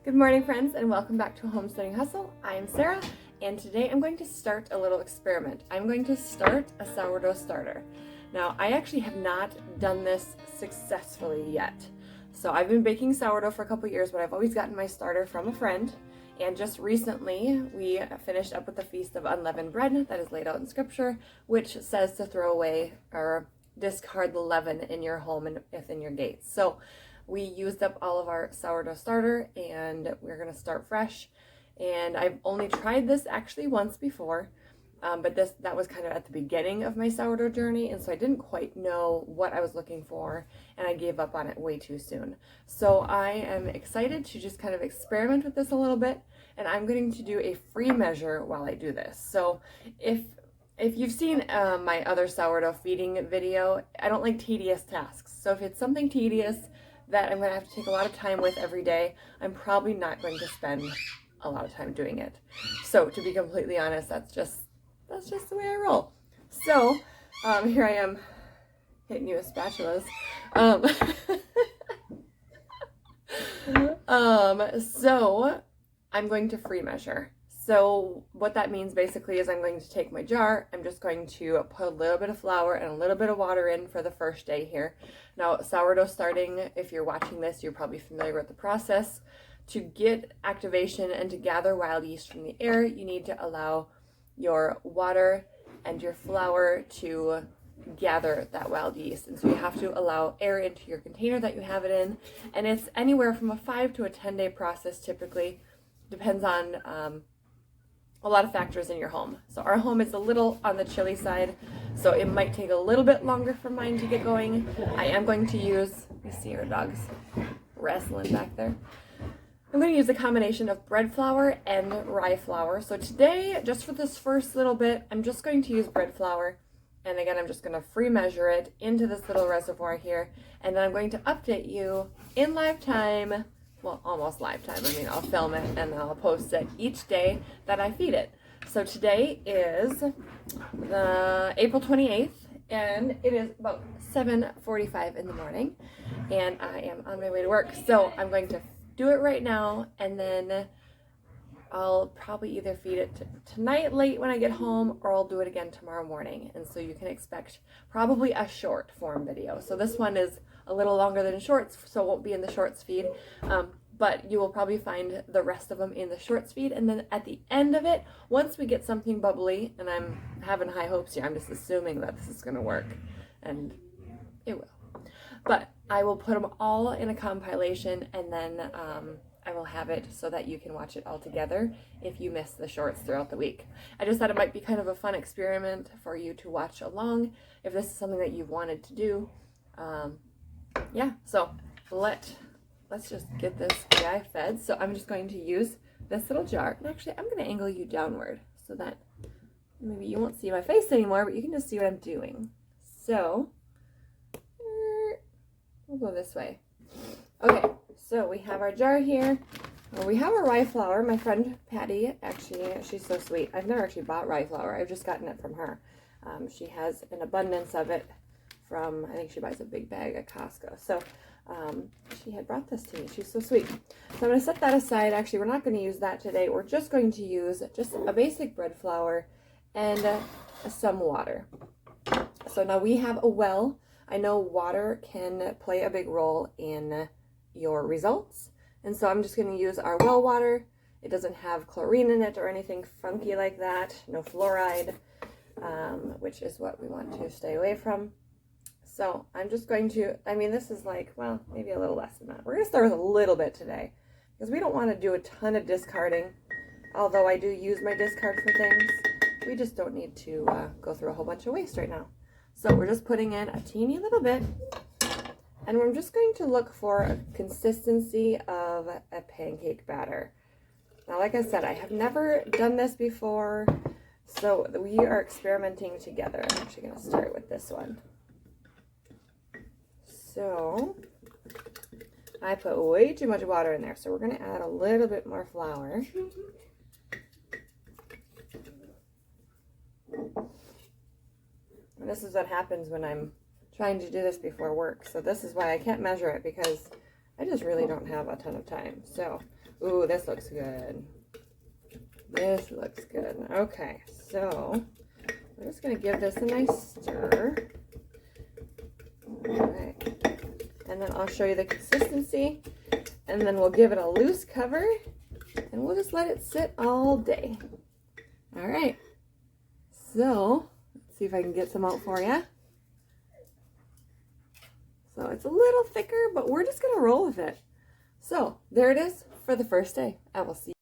Good morning, friends, and welcome back to Homesteading Hustle. I'm Sarah, and today I'm going to start a little experiment. I'm going to start a sourdough starter. Now, I actually have not done this successfully yet. So I've been baking sourdough for a couple years, but I've always gotten my starter from a friend. And just recently, we finished up with the Feast of Unleavened Bread that is laid out in Scripture, which says to throw away or discard the leaven in your home and within your gates. So we used up all of our sourdough starter and we're going to start fresh. And I've only tried this actually once before, but that was kind of at the beginning of my sourdough journey, and so I didn't quite know what I was looking for, and I gave up on it way too soon. So I am excited to just kind of experiment with this a little bit, and I'm going to do a free measure while I do this. So if you've seen my other sourdough feeding video, I don't like tedious tasks. So if it's something tedious that I'm going to have to take a lot of time with every day, I'm probably not going to spend a lot of time doing it. So to be completely honest, that's just the way I roll. So here I am hitting you with spatulas. So I'm going to free measure. So what that means basically is I'm going to take my jar, I'm just going to put a little bit of flour and a little bit of water in for the first day here. Now, sourdough starting, if you're watching this, you're probably familiar with the process. To get activation and to gather wild yeast from the air, you need to allow your water and your flour to gather that wild yeast. And so you have to allow air into your container that you have it in. And it's anywhere from a 5 to a 10-day process typically. Depends on a lot of factors in your home. So our home is a little on the chilly side, so it might take a little bit longer for mine to get going. I am going to use, you see our dogs wrestling back there. I'm going to use a combination of bread flour and rye flour. So today, just for this first little bit, I'm just going to use bread flour. And again, I'm just going to free measure it into this little reservoir here. And then I'm going to update you in live time. Well, almost live time. I mean, I'll film it and then I'll post it each day that I feed it. So today is the April 28th, and it is about 7:45 in the morning, and I am on my way to work. So I'm going to do it right now, and then I'll probably either feed it tonight late when I get home, or I'll do it again tomorrow morning. And so you can expect probably a short form video. So this one is a little longer than shorts, so it won't be in the shorts feed, but you will probably find the rest of them in the shorts feed. And then at the end of it, once we get something bubbly, and I'm having high hopes here, I'm just assuming that this is going to work, and it will. But I will put them all in a compilation, and then I will have it so that you can watch it all together if you miss the shorts throughout the week. I just thought it might be kind of a fun experiment for you to watch along if this is something that you've wanted to do. Yeah, so let's just get this guy fed. So I'm just going to use this little jar. And actually, I'm going to angle you downward so that maybe you won't see my face anymore, but you can just see what I'm doing. So we'll go this way. Okay, so we have our jar here. We have our rye flour. My friend Patty, actually, she's so sweet. I've never actually bought rye flour. I've just gotten it from her. She has an abundance of it from, I think she buys a big bag at Costco. So she had brought this to me. She's so sweet. So I'm going to set that aside. Actually, we're not going to use that today. We're just going to use just a basic bread flour and some water. So now we have a well. I know water can play a big role in your results. And so I'm just going to use our well water. It doesn't have chlorine in it or anything funky like that. No fluoride, which is what we want to stay away from. So I'm just going to, I mean, this is like, well, maybe a little less than that. We're going to start with a little bit today because we don't want to do a ton of discarding. Although I do use my discard for things, we just don't need to go through a whole bunch of waste right now. So we're just putting in a teeny little bit, and we're just going to look for a consistency of a pancake batter. Now, like I said, I have never done this before, so we are experimenting together. I'm actually going to start with this one. So I put way too much water in there, so we're going to add a little bit more flour. And this is what happens when I'm trying to do this before work. So this is why I can't measure it, because I just really don't have a ton of time. So Ooh, this looks good. This looks good. Okay, so we're just going to give this a nice stir. All right. And then I'll show you the consistency. And then we'll give it a loose cover. And we'll just let it sit all day. All right. So, let's see if I can get some out for you. So it's a little thicker, but we're just going to roll with it. So, there it is for the first day. I will see you.